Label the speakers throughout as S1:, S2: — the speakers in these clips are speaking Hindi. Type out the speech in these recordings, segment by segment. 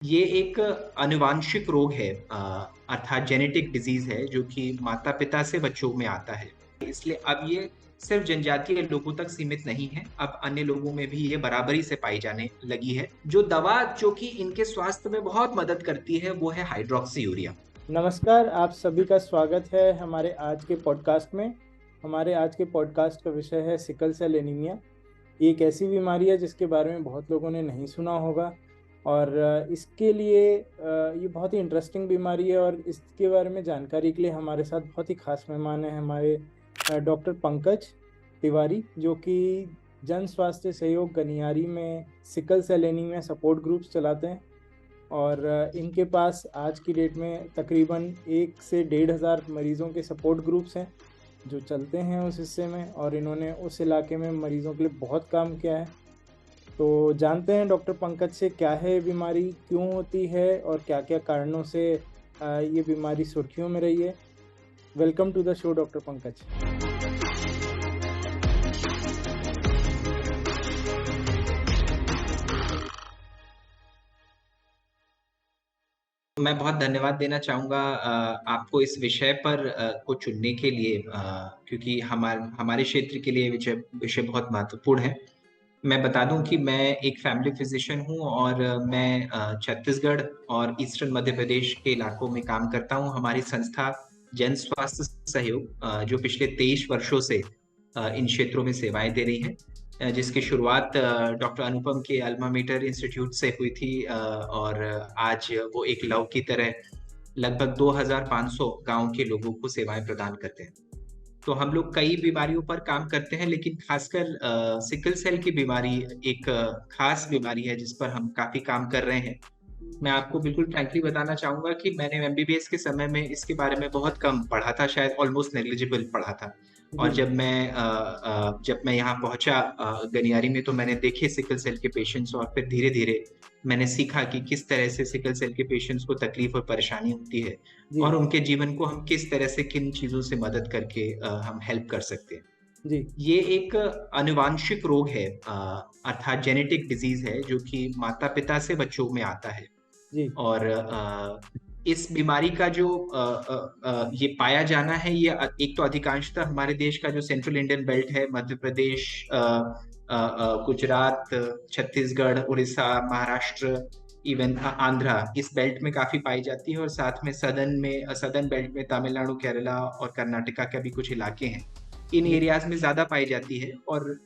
S1: ये एक आनुवांशिक रोग है, अर्थात जेनेटिक डिजीज है जो कि माता पिता से बच्चों में आता है। इसलिए अब ये सिर्फ जनजातीय लोगों तक सीमित नहीं है, अब अन्य लोगों में भी ये बराबरी से पाई जाने लगी है। जो दवा जो कि इनके स्वास्थ्य में बहुत मदद करती है वो है हाइड्रोक्सी यूरिया।
S2: नमस्कार, आप सभी का स्वागत है हमारे आज के पॉडकास्ट में। हमारे आज के पॉडकास्ट का विषय है सिकल सेल एनीमिया। ये एक ऐसी बीमारी है जिसके बारे में बहुत लोगों ने नहीं सुना होगा और इसके लिए ये बहुत ही इंटरेस्टिंग बीमारी है और इसके बारे में जानकारी के लिए हमारे साथ बहुत ही खास मेहमान हैं हमारे डॉक्टर पंकज तिवारी, जो कि जन स्वास्थ्य सहयोग गनियारी में sickle cell anaemia support groups चलाते हैं। और इनके पास आज की डेट में तकरीबन 1 से 1,500 मरीज़ों के सपोर्ट ग्रुप्स हैं जो चलते हैं उस हिस्से में, और इन्होंने उस इलाके में मरीज़ों के लिए बहुत काम किया है। तो जानते हैं डॉक्टर पंकज से क्या है ये बीमारी, क्यों होती है और क्या क्या कारणों से ये बीमारी सुर्खियों में रही है। Welcome to the show doctor Pankaj.
S1: मैं बहुत धन्यवाद देना चाहूँगा आपको इस विषय पर को चुनने के लिए, क्योंकि हमारे क्षेत्र के लिए विषय विषय बहुत महत्वपूर्ण है। मैं बता दूं कि मैं एक फैमिली फिजिशियन हूं और मैं छत्तीसगढ़ और ईस्टर्न मध्य प्रदेश के इलाकों में काम करता हूं। हमारी संस्था जन स्वास्थ्य सहयोग जो पिछले 23 वर्षों से इन क्षेत्रों में सेवाएं दे रही है, जिसकी शुरुआत डॉक्टर अनुपम के अल्मा मेटर इंस्टीट्यूट से हुई थी, और आज वो एक लव की तरह लगभग 2500 गांव के लोगों को सेवाएं प्रदान करते हैं। तो हम लोग कई बीमारियों पर काम करते हैं, लेकिन खासकर सिकल सेल की बीमारी एक खास बीमारी है जिस पर हम काफी काम कर रहे हैं। मैं आपको बिल्कुल फ्रैंकली बताना चाहूंगा कि मैंने एमबीबीएस के समय में इसके बारे में बहुत कम पढ़ा था, शायद ऑलमोस्ट नेग्लिजिबल पढ़ा था। और
S2: जी
S1: जब मैं यहाँ पहुंचा गनियारी में, तो मैंने देखे सिकल सेल के पेशेंट्स, और फिर धीरे धीरे मैंने सीखा कि किस तरह से सिकल सेल के पेशेंट्स को तकलीफ और परेशानी होती है,
S2: जी
S1: और उनके जीवन को हम किस तरह से किन चीजों से मदद करके हम हेल्प कर सकते हैं।
S2: जी
S1: ये एक आनुवांशिक रोग है, अर्थात जेनेटिक डिजीज है जो कि माता पिता से बच्चों में आता है।
S2: जी
S1: और इस बीमारी का जो ये पाया जाना है, ये एक तो अधिकांशतः हमारे देश का जो सेंट्रल इंडियन बेल्ट है, मध्य प्रदेश, गुजरात, छत्तीसगढ़, उड़ीसा, महाराष्ट्र, इवन आंध्रा, इस बेल्ट में काफी पाई जाती है। और साथ में सदर्न बेल्ट में तमिलनाडु, केरला और कर्नाटका के भी कुछ इलाके हैं, इन
S2: जी
S1: एरियाज में ज्यादा पाई जाती है। और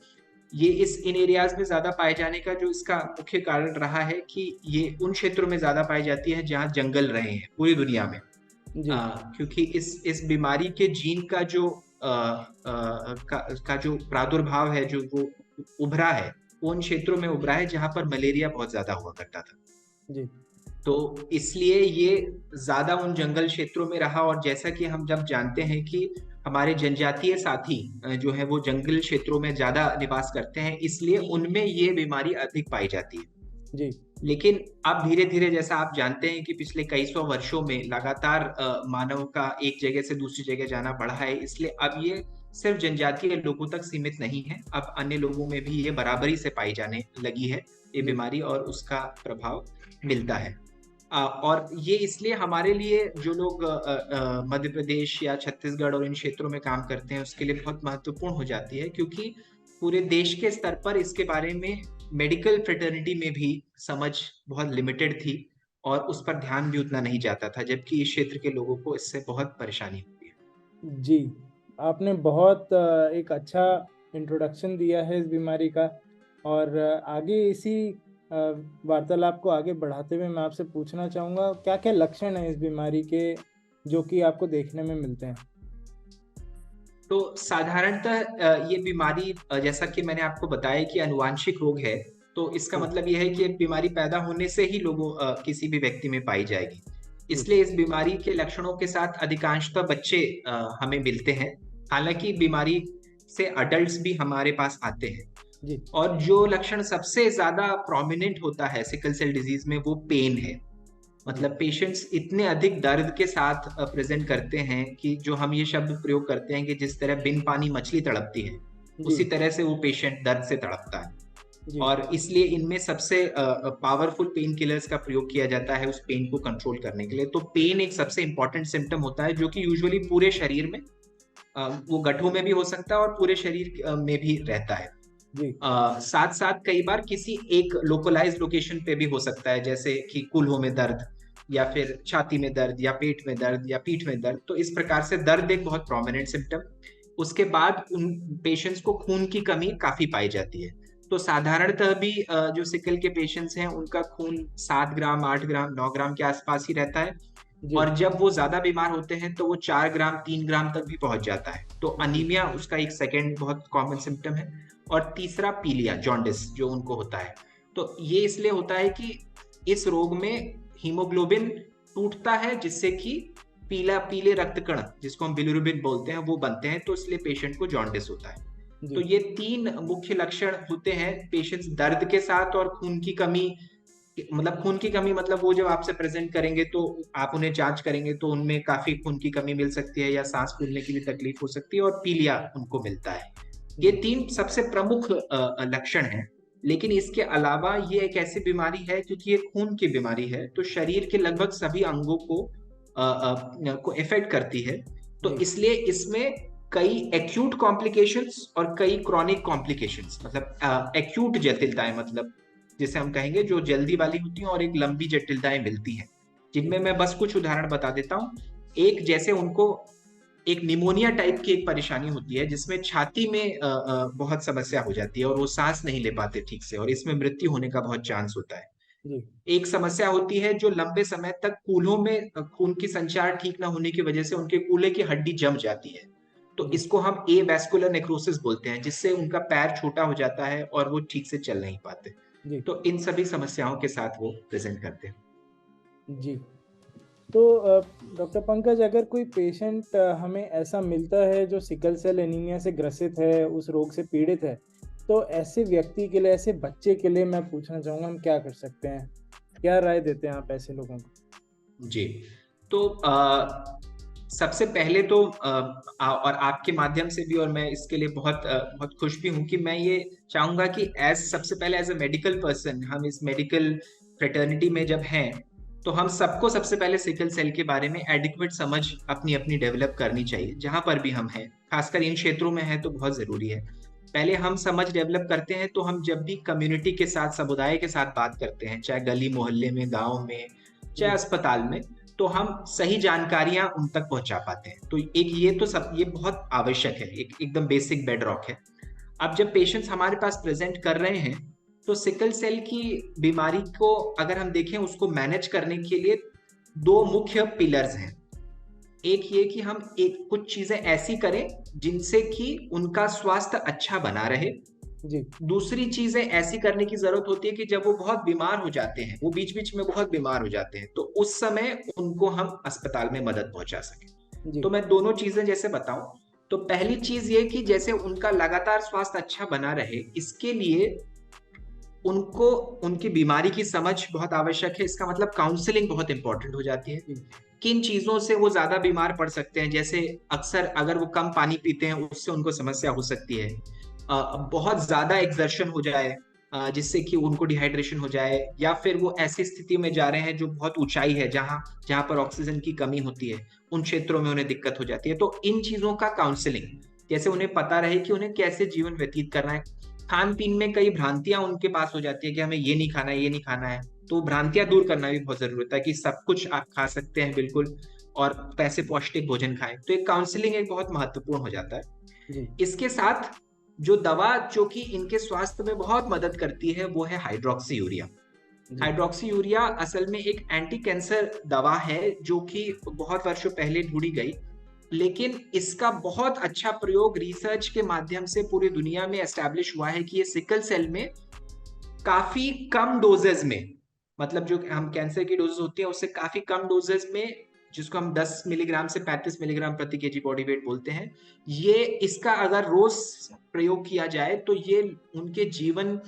S1: ये इन एरियाज में ज्यादा पाए जाने का जो इसका मुख्य कारण रहा है कि ये उन क्षेत्रों में ज्यादा पाई जाती है जहाँ जंगल रहे हैं पूरी दुनिया में।
S2: जी
S1: क्योंकि इस बीमारी के जीन का जो जो प्रादुर्भाव है, जो वो उभरा है, वो उन क्षेत्रों में उभरा है जहाँ पर मलेरिया बहुत ज्यादा हुआ करता था।
S2: जी
S1: तो इसलिए ये ज्यादा उन जंगल क्षेत्रों में रहा। और जैसा कि हम जब जानते हैं कि हमारे जनजातीय साथी जो है वो जंगल क्षेत्रों में ज्यादा निवास करते हैं, इसलिए उनमें ये बीमारी अधिक पाई जाती है।
S2: जी
S1: लेकिन अब धीरे धीरे, जैसा आप जानते हैं कि पिछले कई सौ वर्षों में लगातार मानव का एक जगह से दूसरी जगह जाना बढ़ा है, इसलिए अब ये सिर्फ जनजातीय लोगों तक सीमित नहीं है, अब अन्य लोगों में भी ये बराबरी से पाई जाने लगी है ये
S2: जी
S1: बीमारी, और उसका प्रभाव मिलता है। और ये इसलिए हमारे लिए, जो लोग मध्य प्रदेश या छत्तीसगढ़ और इन क्षेत्रों में काम करते हैं, उसके लिए बहुत महत्वपूर्ण हो जाती है, क्योंकि पूरे देश के स्तर पर इसके बारे में मेडिकल फ्रेटर्निटी में भी समझ बहुत लिमिटेड थी, और उस पर ध्यान भी उतना नहीं जाता था, जबकि इस क्षेत्र के लोगों को इससे बहुत परेशानी होती है।
S2: जी आपने बहुत एक अच्छा इंट्रोडक्शन दिया है इस बीमारी का। और आगे इसी वार्तालाप को आगे बढ़ाते हुए मैं आपसे पूछना चाहूँगा, क्या क्या लक्षण हैं इस बीमारी के जो कि आपको देखने में मिलते हैं।
S1: तो साधारणतः ये बीमारी, जैसा कि मैंने आपको बताया कि आनुवांशिक रोग है, तो इसका
S2: जी
S1: मतलब यह है कि बीमारी पैदा होने से ही किसी भी व्यक्ति में पाई जाएगी।
S2: जी
S1: इसलिए इस बीमारी के लक्षणों के साथ अधिकांशतः बच्चे हमें मिलते हैं। हालांकि बीमारी से अडल्ट्स भी हमारे पास आते हैं।
S2: जी
S1: और जो लक्षण सबसे ज्यादा प्रोमिनेंट होता है सिकल सेल डिजीज में, वो पेन है।
S2: जी
S1: मतलब पेशेंट्स इतने अधिक दर्द के साथ प्रेजेंट करते हैं कि जो हम ये शब्द प्रयोग करते हैं कि जिस तरह बिन पानी मछली तड़पती है,
S2: जी
S1: उसी तरह से वो पेशेंट दर्द से तड़पता है।
S2: जी
S1: और इसलिए इनमें सबसे पावरफुल पेन किलर्स का प्रयोग किया जाता है उस पेन को कंट्रोल करने के लिए। तो पेन एक सबसे इंपॉर्टेंट सिम्टम होता है जो कि यूजुअली पूरे शरीर में, वो गठों में भी हो सकता है और पूरे शरीर में भी रहता है।
S2: जी
S1: साथ साथ कई बार किसी एक लोकलाइज लोकेशन पे भी हो सकता है, जैसे कि कूल्हों में दर्द या फिर छाती में दर्द या पेट में दर्द या पीठ में दर्द। तो इस प्रकार से दर्द एक बहुत प्रोमिनेंट सिम्टम। उसके बाद उन पेशेंट्स को खून की कमी काफी पाई जाती है। तो साधारणतः भी जो सिकल के पेशेंट्स हैं उनका खून 7 ग्राम 8 ग्राम 9 ग्राम के आसपास ही रहता है।
S2: जी
S1: और जब वो ज्यादा बीमार होते हैं तो वो 4 ग्राम 3 ग्राम तक भी पहुंच जाता है। तो अनीमिया उसका एक सेकेंड बहुत कॉमन सिम्टम है। और तीसरा पीलिया, जॉन्डिस जो उनको होता है। तो ये इसलिए होता है कि इस रोग में हीमोग्लोबिन टूटता है, जिससे कि पीले रक्त कण जिसको हम बिलिरुबिन बोलते हैं वो बनते हैं, तो इसलिए पेशेंट को जॉन्डिस होता है। तो ये 3 मुख्य लक्षण होते हैं पेशेंट्स दर्द के साथ। और खून की कमी मतलब वो जब आपसे प्रेजेंट करेंगे तो आप उन्हें जांच करेंगे तो उनमें काफी खून की कमी मिल सकती है या सांस फूलने की भी तकलीफ हो सकती है और पीलिया उनको मिलता है। ये 3 सबसे प्रमुख लक्षण हैं। लेकिन इसके अलावा ये एक ऐसी बीमारी है, क्योंकि ये खून की बीमारी है तो शरीर के लगभग सभी अंगों को इफेक्ट करती है। तो इसलिए इसमें कई एक्यूट कॉम्प्लिकेशंस और कई क्रॉनिक कॉम्प्लिकेशंस, मतलब एक्यूट जटिलताएं, मतलब जिसे हम कहेंगे जो जल्दी वाली होती हैं, और एक लंबी जटिलताएं मिलती हैं, जिनमें मैं बस कुछ उदाहरण बता देता हूं। एक, जैसे उनको एक निमोनिया टाइप की एक परेशानी होती है जिसमें छाती में बहुत समस्या हो जाती है और वो सांस नहीं ले पाते ठीक से, और इसमें मृत्यु होने का बहुत चांस होता है।
S2: जी
S1: एक समस्या होती है जो लंबे समय तक कूल्हों में खून की संचार ठीक ना होने की वजह से उनके कूल्हे की हड्डी जम जाती है। तो
S2: जी
S1: इसको हम ए वैस्कुलर नेक्रोसिस बोलते हैं, जिससे उनका पैर छोटा हो जाता है और वो ठीक से चल नहीं पाते।
S2: जी
S1: तो इन सभी समस्याओं के साथ वो प्रेजेंट करते हैं।
S2: जी। तो डॉक्टर पंकज, अगर कोई पेशेंट हमें ऐसा मिलता है जो सिकल सेल एनीमिया से ग्रसित है, उस रोग से पीड़ित है, तो ऐसे व्यक्ति के लिए, ऐसे बच्चे के लिए मैं पूछना चाहूँगा, हम क्या कर सकते हैं? क्या राय देते हैं आप ऐसे लोगों को?
S1: जी, तो सबसे पहले तो और आपके माध्यम से भी, और मैं इसके लिए बहुत खुश भी हूं कि मैं ये चाहूंगा कि सबसे पहले एज अ मेडिकल पर्सन, हम इस मेडिकल फ्रेटर्निटी में जब हैं तो हम सबको सबसे पहले सिकल सेल के बारे में एडिक्वेट समझ अपनी अपनी डेवलप करनी चाहिए, जहां पर भी हम हैं। खासकर इन क्षेत्रों में है तो बहुत जरूरी है। पहले हम समझ डेवलप करते हैं तो हम जब भी कम्युनिटी के साथ, समुदाय के साथ बात करते हैं, चाहे गली मोहल्ले में, गांव में, चाहे
S2: जी
S1: अस्पताल में, तो हम सही जानकारियां उन तक पहुंचा पाते हैं। तो ये बहुत आवश्यक है, एकदम बेसिक बेडरॉक है। अब जब पेशेंट्स हमारे पास प्रेजेंट कर रहे हैं तो सिकल सेल की बीमारी को अगर हम देखें, उसको मैनेज करने के लिए 2 मुख्य पिलर्स हैं। एक ये कि हम कुछ चीजें ऐसी करें जिनसे कि उनका स्वास्थ्य अच्छा बना रहे।
S2: जी
S1: दूसरी चीजें ऐसी करने की जरूरत होती है कि जब वो बहुत बीमार हो जाते हैं, वो बीच बीच में बहुत बीमार हो जाते हैं, तो उस समय उनको हम अस्पताल में मदद पहुंचा सकें।
S2: जी
S1: तो मैं दोनों चीजें जैसे बताऊं, तो पहली चीज ये कि जैसे उनका लगातार स्वास्थ्य अच्छा बना रहे, इसके लिए उनको उनकी बीमारी की समझ बहुत आवश्यक है। इसका मतलब काउंसलिंग बहुत इंपॉर्टेंट हो जाती है।
S2: जी
S1: किन चीजों से वो ज्यादा बीमार पड़ सकते हैं, जैसे अक्सर अगर वो कम पानी पीते हैं उससे उनको समस्या हो सकती है। बहुत ज्यादा एक्सर्शन हो जाए जिससे कि उनको डिहाइड्रेशन हो जाए, या फिर वो ऐसी स्थिति में जा रहे हैं जो बहुत ऊंचाई है, जहां जहां पर ऑक्सीजन की कमी होती है, उन क्षेत्रों में उन्हें दिक्कत हो जाती है। तो इन चीजों का काउंसलिंग, जैसे उन्हें पता रहे कि उन्हें कैसे जीवन व्यतीत करना है। खान पीन में कई भ्रांतियां उनके पास हो जाती है कि हमें ये नहीं खाना है, ये नहीं खाना है। तो भ्रांतियां दूर करना भी बहुत जरूरी होता है कि सब कुछ आप खा सकते हैं बिल्कुल, और पैसे पौष्टिक भोजन खाएं। तो एक काउंसलिंग एक बहुत महत्वपूर्ण हो जाता है।
S2: जी
S1: इसके साथ जो दवा जो कि इनके स्वास्थ्य में बहुत मदद करती है वो है हाइड्रोक्सी यूरिया।
S2: जी
S1: हाइड्रोक्सी यूरिया असल में एक एंटी कैंसर दवा है जो कि बहुत वर्षों पहले ढूंढी गई, लेकिन इसका बहुत अच्छा प्रयोग रिसर्च के माध्यम से पूरी दुनिया में एस्टैब्लिश हुआ है कि ये सिकल सेल में काफी कम डोजेज में, मतलब जो हम कैंसर की डोजेज होती है उससे काफी कम डोजेज में, जिसको हम 10 मिलीग्राम से 35 मिलीग्राम प्रति केजी बॉडी वेट बोलते हैं, ये इसका अगर रोज प्रयोग किया जाए तो ये उनके जीवन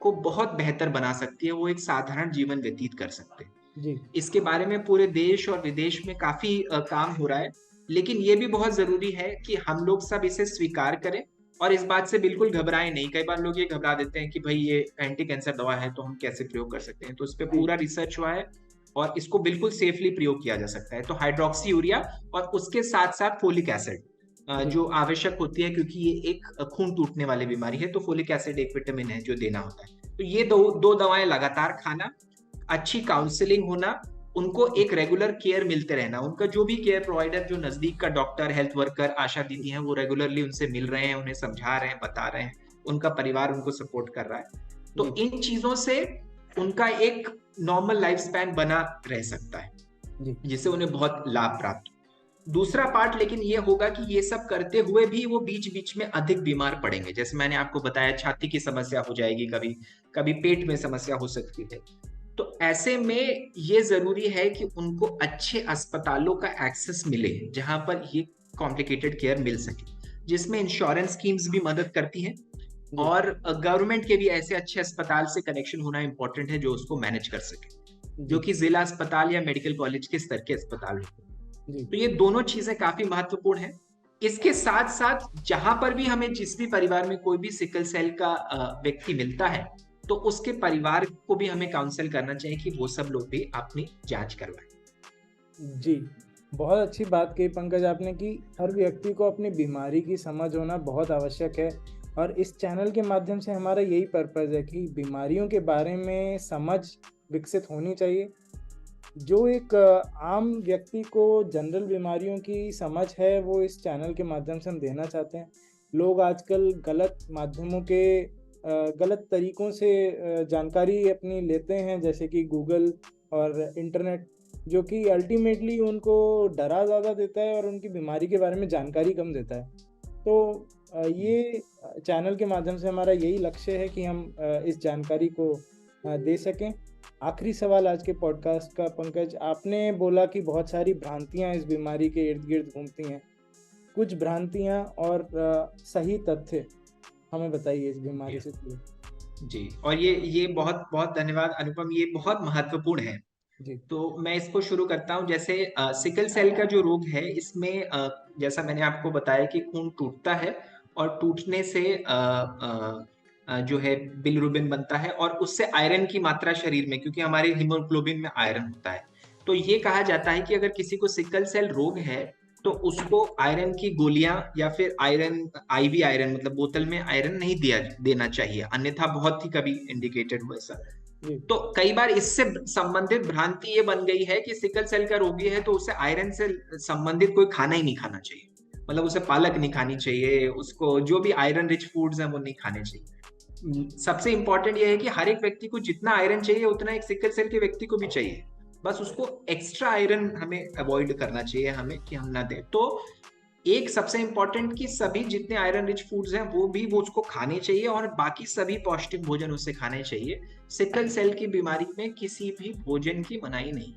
S1: को बहुत बेहतर बना सकती है, वो एक साधारण जीवन व्यतीत कर सकते हैं।
S2: जी
S1: इसके बारे में पूरे देश और विदेश में काफी काम हो रहा है, लेकिन ये भी बहुत जरूरी है कि हम लोग सब इसे स्वीकार करें और इस बात से बिल्कुल घबराएं नहीं। कई बार लोग ये घबरा देते हैं कि भाई ये एंटी कैंसर दवा है तो हम कैसे प्रयोग कर सकते हैं, तो इस पे पूरा रिसर्च हुआ है और इसको बिल्कुल सेफली प्रयोग किया जा सकता है। तो हाइड्रोक्सी यूरिया और उसके साथ साथ फोलिक एसिड जो आवश्यक होती है, क्योंकि ये एक खून टूटने वाली बीमारी है, तो फोलिक एसिड एक विटामिन है जो देना होता है। तो ये दो दवाएं लगातार खाना, अच्छी काउंसलिंग होना, उनको एक रेगुलर केयर मिलते रहना, उनका जो भी केयर प्रोवाइडर, जो नजदीक का डॉक्टर, हेल्थ वर्कर, आशा दीदी हैं, वो रेगुलरली उनसे मिल रहे हैं, उन्हें समझा रहे हैं, बता रहे हैं, उनका परिवार उनको सपोर्ट कर रहा है। तो इन चीजों से उनका एक नॉर्मल लाइफ स्पैन बना रह सकता है, जिससे उन्हें बहुत लाभ प्राप्त। दूसरा पार्ट लेकिन ये होगा कि ये सब करते हुए भी वो बीच बीच में अधिक बीमार पड़ेंगे। जैसे मैंने आपको बताया, छाती की समस्या हो जाएगी, कभी कभी पेट में समस्या हो सकती है। तो ऐसे में ये जरूरी है कि उनको अच्छे अस्पतालों का एक्सेस मिले जहां पर ये कॉम्प्लिकेटेड केयर मिल सके, जिसमें इंश्योरेंस स्कीम्स भी मदद करती हैं और गवर्नमेंट के भी ऐसे अच्छे अस्पताल से कनेक्शन होना इंपॉर्टेंट है जो उसको मैनेज कर सके, जो कि जिला अस्पताल या मेडिकल कॉलेज के स्तर के अस्पताल होते। तो ये दोनों चीजें काफी महत्वपूर्ण है। इसके साथ साथ जहां पर भी हमें, जिस भी परिवार में कोई भी सिकल सेल का व्यक्ति मिलता है, तो उसके परिवार को भी हमें काउंसल करना चाहिए कि वो सब लोग भी अपनी जांच करवाएं।
S2: जी, बहुत अच्छी बात कही पंकज आपने कि हर व्यक्ति को अपनी बीमारी की समझ होना बहुत आवश्यक है, और इस चैनल के माध्यम से हमारा यही पर्पज़ है कि बीमारियों के बारे में समझ विकसित होनी चाहिए। जो एक आम व्यक्ति को जनरल बीमारियों की समझ है, वो इस चैनल के माध्यम से हम देना चाहते हैं। लोग आजकल गलत माध्यमों के गलत तरीक़ों से जानकारी अपनी लेते हैं, जैसे कि गूगल और इंटरनेट, जो कि अल्टीमेटली उनको डरा ज़्यादा देता है और उनकी बीमारी के बारे में जानकारी कम देता है। तो ये चैनल के माध्यम से हमारा यही लक्ष्य है कि हम इस जानकारी को दे सकें। आखिरी सवाल आज के पॉडकास्ट का पंकज, आपने बोला कि बहुत सारी भ्रांतियाँ इस बीमारी के इर्द गिर्द घूमती हैं। कुछ भ्रांतियाँ और सही तथ्य हमें बताइए इस बीमारी से।
S1: जी, और ये बहुत बहुत धन्यवाद अनुपम, ये बहुत महत्वपूर्ण है
S2: जी।
S1: तो मैं इसको शुरू करता हूँ। जैसे सिकल सेल का जो रोग है, इसमें जैसा मैंने आपको बताया कि खून टूटता है और टूटने से जो है बिलिरुबिन बनता है और उससे आयरन की मात्रा शरीर में, क्योंकि हमारे हीमोग्लोबिन में आयरन होता है, तो ये कहा जाता है कि अगर किसी को सिकल सेल रोग है तो उसको आयरन की गोलियां या फिर आयरन, आईवी आयरन मतलब बोतल में आयरन नहीं देना चाहिए, अन्यथा बहुत ही कभी इंडिकेटेड हुआ ऐसा। तो कई बार इससे संबंधित भ्रांति ये बन गई है कि सिकल सेल का रोगी है तो उसे आयरन से संबंधित कोई खाना ही नहीं खाना चाहिए, मतलब उसे पालक नहीं खानी चाहिए, उसको जो भी आयरन रिच फूड्स हैं वो नहीं खाने चाहिए। सबसे इंपॉर्टेंट ये है कि हर एक व्यक्ति को जितना आयरन चाहिए उतना एक सिकल सेल के व्यक्ति को भी चाहिए, बस उसको एक्स्ट्रा आयरन हमें अवॉइड करना चाहिए, हमें कि हम ना दें। तो एक सबसे इंपॉर्टेंट कि सभी जितने आयरन रिच फूड्स हैं वो उसको खाने चाहिए और बाकी सभी पौष्टिक भोजन उससे खाने चाहिए। सिकल सेल की बीमारी में किसी भी भोजन की मनाही नहीं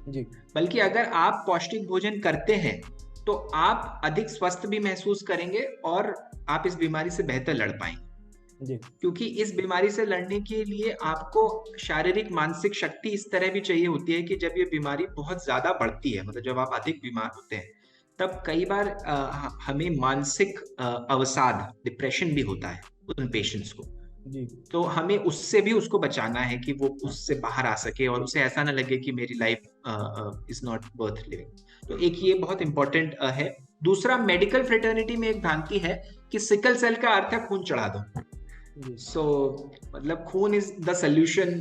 S1: जी, बल्कि अगर आप पौष्टिक भोजन करते हैं तो आप अधिक स्वस्थ भी महसूस करेंगे और आप इस बीमारी से बेहतर लड़ पाएंगे जी। क्योंकि इस बीमारी से लड़ने के लिए आपको शारीरिक मानसिक शक्ति इस तरह भी चाहिए होती है कि जब ये बीमारी बहुत ज्यादा बढ़ती है, मतलब जब आप अधिक बीमार होते हैं, तब कई बार हमें मानसिक अवसाद, डिप्रेशन भी होता है उन पेशेंट्स को जी। तो हमें उससे भी उसको बचाना है कि वो उससे बाहर आ सके और उसे ऐसा ना लगे कि मेरी life is not worth living. तो एक ये बहुत इंपॉर्टेंट है। दूसरा, मेडिकल फ्रेटर्निटी में एक भ्रांति है कि सिकल सेल का अर्थ है खून चढ़ा दो। मतलब खून is the solution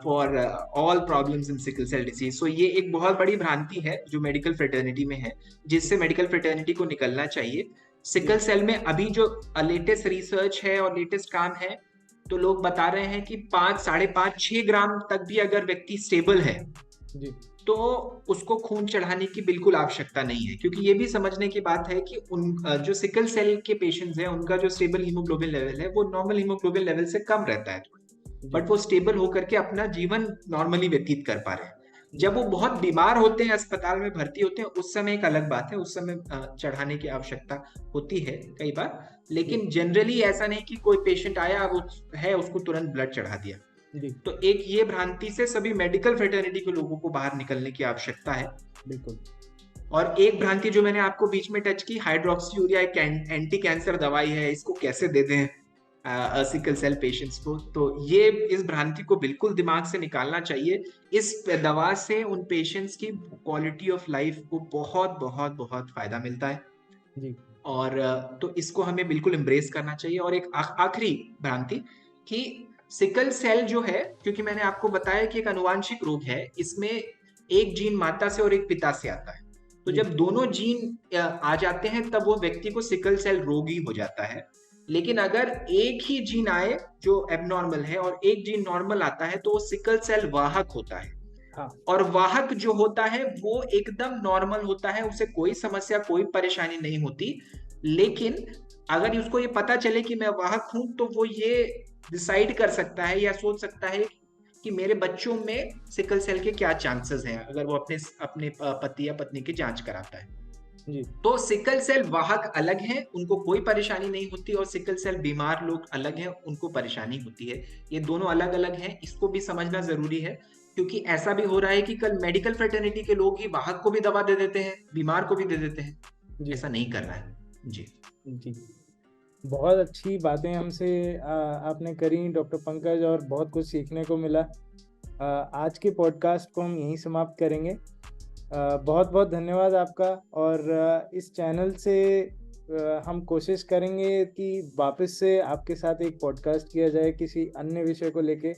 S1: for all problems in sickle cell disease. So ये एक बहुत बड़ी भ्रांति है जो मेडिकल फ्रेटर्निटी में है, जिससे मेडिकल फ्रेटर्निटी को निकलना चाहिए। सिकल सेल में अभी जो लेटेस्ट रिसर्च है और लेटेस्ट काम है, तो लोग बता रहे हैं कि 5, 5.5, 6 ग्राम तक भी अगर व्यक्ति स्टेबल है जी, तो उसको खून चढ़ाने की बिल्कुल आवश्यकता नहीं है, क्योंकि ये भी समझने की बात है कि उन जो सिकल सेल के पेशेंट्स हैं उनका जो स्टेबल हीमोग्लोबिन लेवल है वो नॉर्मल हीमोग्लोबिन लेवल से कम रहता है, बट वो स्टेबल होकर के अपना जीवन नॉर्मली व्यतीत कर पा रहे हैं। जब वो बहुत बीमार होते हैं, अस्पताल में भर्ती होते हैं, उस समय एक अलग बात है, उस समय चढ़ाने की आवश्यकता होती है कई बार, लेकिन जनरली ऐसा नहीं कि कोई पेशेंट आया वो है उसको तुरंत ब्लड चढ़ा दिया। तो एक ये भ्रांति से सभी मेडिकल फ्रेटर्निटी के लोगों को बाहर निकलने की आवश्यकता है। बिल्कुल। और एक भ्रांति जो मैंने आपको बीच में टच की, हाइड्रोक्सीयूरिया एक एंटी कैंसर दवाई है, इसको कैसे दे दें सिकल सेल पेशेंट्स को, तो ये इस भ्रांति को बिल्कुल दिमाग से निकालना चाहिए। इस दवा से उन पेशेंट्स की क्वालिटी ऑफ लाइफ को बहुत बहुत बहुत फायदा मिलता है
S2: जी
S1: और तो इसको हमें बिल्कुल एम्ब्रेस करना चाहिए। और एक आखिरी भ्रांति कि सिकल सेल जो है, क्योंकि मैंने आपको बताया कि एक अनुवांशिक रोग है, इसमें एक जीन माता से और एक पिता से आता है, तो
S2: जी
S1: जब दोनों जीन आ जाते हैं तब वो व्यक्ति को सिकल सेल रोगी हो जाता है। लेकिन अगर एक ही जीन आए जो एबनॉर्मल है और एक जीन नॉर्मल आता है तो वो सिकल सेल वाहक होता है।
S2: हाँ
S1: और वाहक जो होता है वो एकदम नॉर्मल होता है, उसे कोई समस्या कोई परेशानी नहीं होती। लेकिन अगर उसको ये पता चले कि मैं वाहक हूं तो वो ये डिसाइड कर सकता है या सोच सकता है कि मेरे बच्चों में सिकल सेल के क्या चांसेस हैं, अगर वो अपने अपने पति या पत्नी की जांच कराता है।
S2: जी
S1: तो सिकल सेल वाहक अलग हैं, उनको कोई परेशानी नहीं होती, और सिकल सेल बीमार लोग अलग हैं, उनको परेशानी होती है। ये दोनों अलग अलग हैं, इसको भी समझना जरूरी है, क्योंकि ऐसा भी हो रहा है कि कल मेडिकल फ्रेटर्निटी के लोग ही वाहक को भी दवा दे देते हैं, बीमार को भी दे देते हैं।
S2: जी
S1: ऐसा नहीं करना है। जी
S2: जी बहुत अच्छी बातें हमसे आपने करी डॉक्टर पंकज, और बहुत कुछ सीखने को मिला। आज के पॉडकास्ट को हम यहीं समाप्त करेंगे। बहुत बहुत धन्यवाद आपका। और इस चैनल से हम कोशिश करेंगे कि वापस से आपके साथ एक पॉडकास्ट किया जाए किसी अन्य विषय को लेके।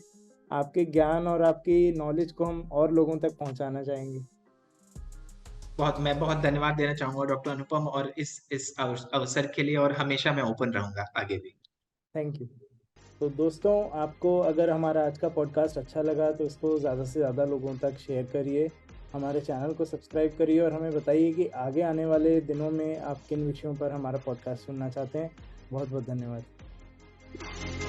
S2: आपके ज्ञान और आपकी नॉलेज को हम और लोगों तक पहुंचाना चाहेंगे।
S1: मैं बहुत धन्यवाद देना चाहूंगा डॉक्टर अनुपम, और इस अवसर के लिए, और हमेशा मैं ओपन रहूंगा आगे भी।
S2: Thank you. तो दोस्तों, आपको अगर हमारा आज का पॉडकास्ट अच्छा लगा तो इसको ज़्यादा से ज़्यादा लोगों तक शेयर करिए, हमारे चैनल को सब्सक्राइब करिए, और हमें बताइए कि आगे आने वाले दिनों में आप किन विषयों पर हमारा पॉडकास्ट सुनना चाहते हैं। बहुत बहुत धन्यवाद।